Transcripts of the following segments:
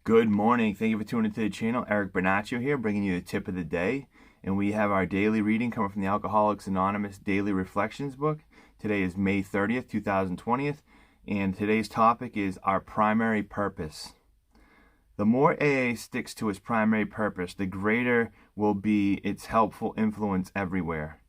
Good morning. Thank you for tuning into the channel. Eric Bernaccio here, bringing you the tip of the day. And we have our daily reading coming from the Alcoholics Anonymous Daily Reflections book. Today is May 30th, 2020. And today's topic is our primary purpose. The more AA sticks to its primary purpose, the greater will be its helpful influence everywhere.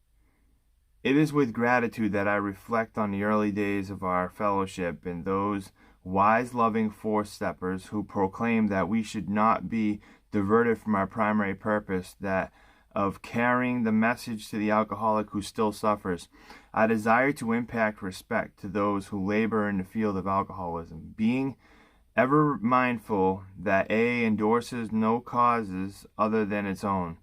It is with gratitude that I reflect on the early days of our fellowship and those wise, loving four-steppers who proclaimed that we should not be diverted from our primary purpose, that of carrying the message to the alcoholic who still suffers. I desire to impact respect to those who labor in the field of alcoholism, being ever mindful that AA endorses no causes other than its own.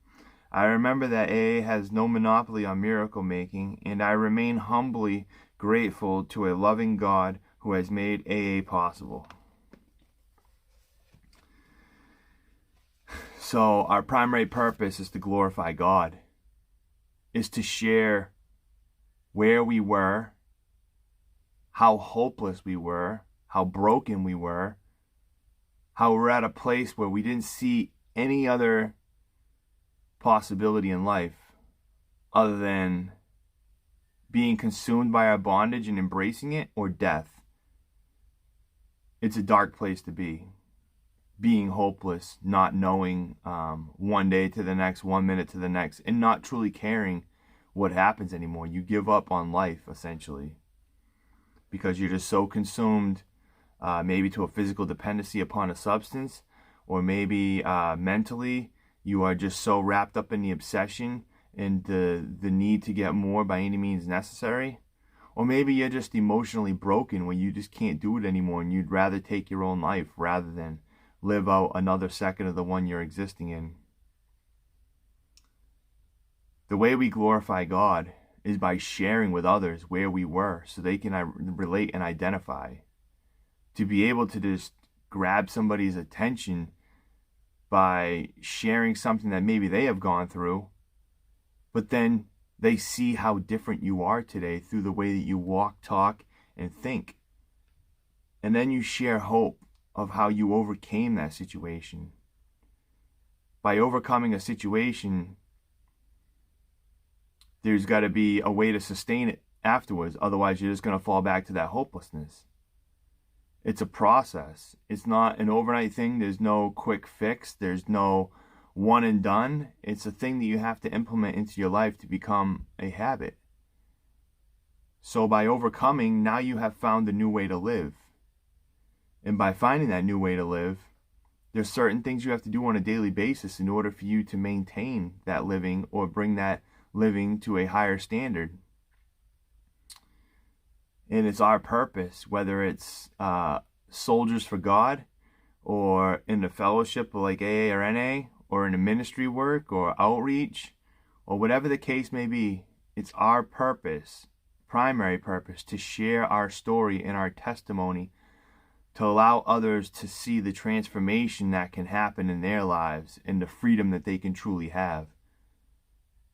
I remember that AA has no monopoly on miracle making, and I remain humbly grateful to a loving God who has made AA possible. So our primary purpose is to glorify God, is to share where we were, how hopeless we were, how broken we were, how we're at a place where we didn't see any other possibility in life other than being consumed by our bondage and embracing it, or death. It's a dark place to be. Being hopeless, not knowing one day to the next, 1 minute to the next, and not truly caring what happens anymore. You give up on life, essentially, because you're just so consumed, maybe to a physical dependency upon a substance, or maybe mentally, you are just so wrapped up in the obsession and the need to get more by any means necessary. Or maybe you're just emotionally broken when you just can't do it anymore and you'd rather take your own life rather than live out another second of the one you're existing in. The way we glorify God is by sharing with others where we were so they can relate and identify. To be able to just grab somebody's attention by sharing something that maybe they have gone through, but then they see how different you are today through the way that you walk, talk, and think. And then you share hope of how you overcame that situation. By overcoming a situation, there's got to be a way to sustain it afterwards. Otherwise, you're just going to fall back to that hopelessness. It's a process. It's not an overnight thing. There's no quick fix. There's no one and done. It's a thing that you have to implement into your life to become a habit. So by overcoming, now you have found a new way to live. And by finding that new way to live, there's certain things you have to do on a daily basis in order for you to maintain that living or bring that living to a higher standard. And it's our purpose, whether it's Soldiers for God, or in the fellowship like AA or NA, or in the ministry work or outreach, or whatever the case may be. It's our purpose, primary purpose, to share our story and our testimony, to allow others to see the transformation that can happen in their lives and the freedom that they can truly have.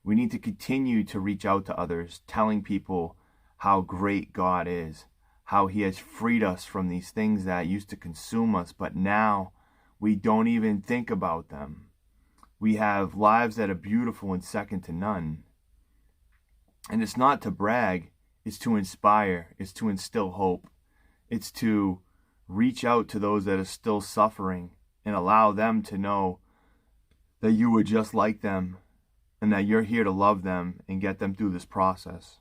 We need to continue to reach out to others, telling people how great God is, how He has freed us from these things that used to consume us, but now we don't even think about them. We have lives that are beautiful and second to none. And it's not to brag, it's to inspire, it's to instill hope. It's to reach out to those that are still suffering and allow them to know that you were just like them and that you're here to love them and get them through this process.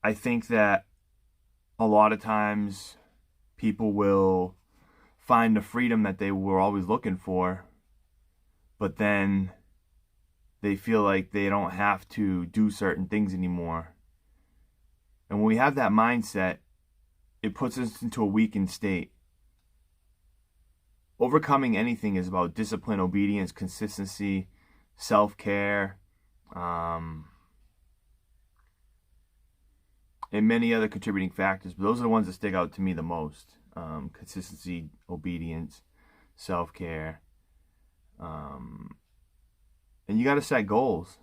I think that a lot of times people will find the freedom that they were always looking for, but then they feel like they don't have to do certain things anymore. And when we have that mindset, it puts us into a weakened state. Overcoming anything is about discipline, obedience, consistency, self-care, and many other contributing factors, but those are the ones that stick out to me the most. Consistency, obedience, self-care. And you got to set goals.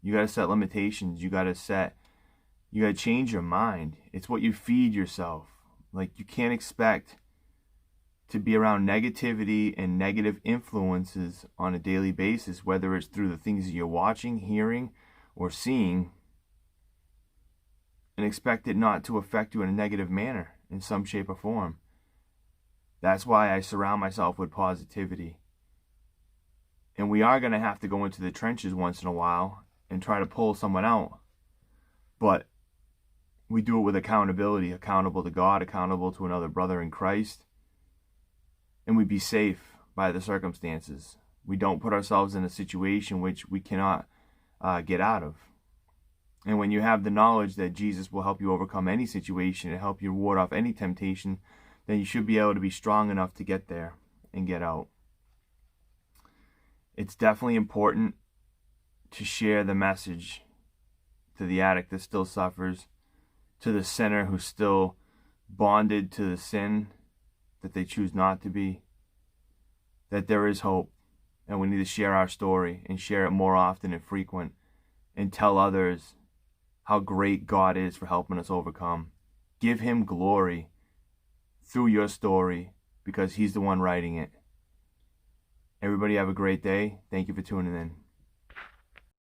You got to set limitations. You got to set You got to change your mind. It's what you feed yourself. Like, you can't expect to be around negativity and negative influences on a daily basis, whether it's through the things that you're watching, hearing, or seeing, and expect it not to affect you in a negative manner in some shape or form. That's why I surround myself with positivity. And we are going to have to go into the trenches once in a while and try to pull someone out. But we do it with accountability, accountable to God, accountable to another brother in Christ. And we be safe by the circumstances. We don't put ourselves in a situation which we cannot get out of. And when you have the knowledge that Jesus will help you overcome any situation and help you ward off any temptation, then you should be able to be strong enough to get there and get out. It's definitely important to share the message to the addict that still suffers, to the sinner who's still bonded to the sin that they choose not to be, that there is hope, and we need to share our story and share it more often and frequent, and tell others how great God is for helping us overcome. Give him glory through your story, because he's the one writing it. Everybody have a great day. Thank you for tuning in.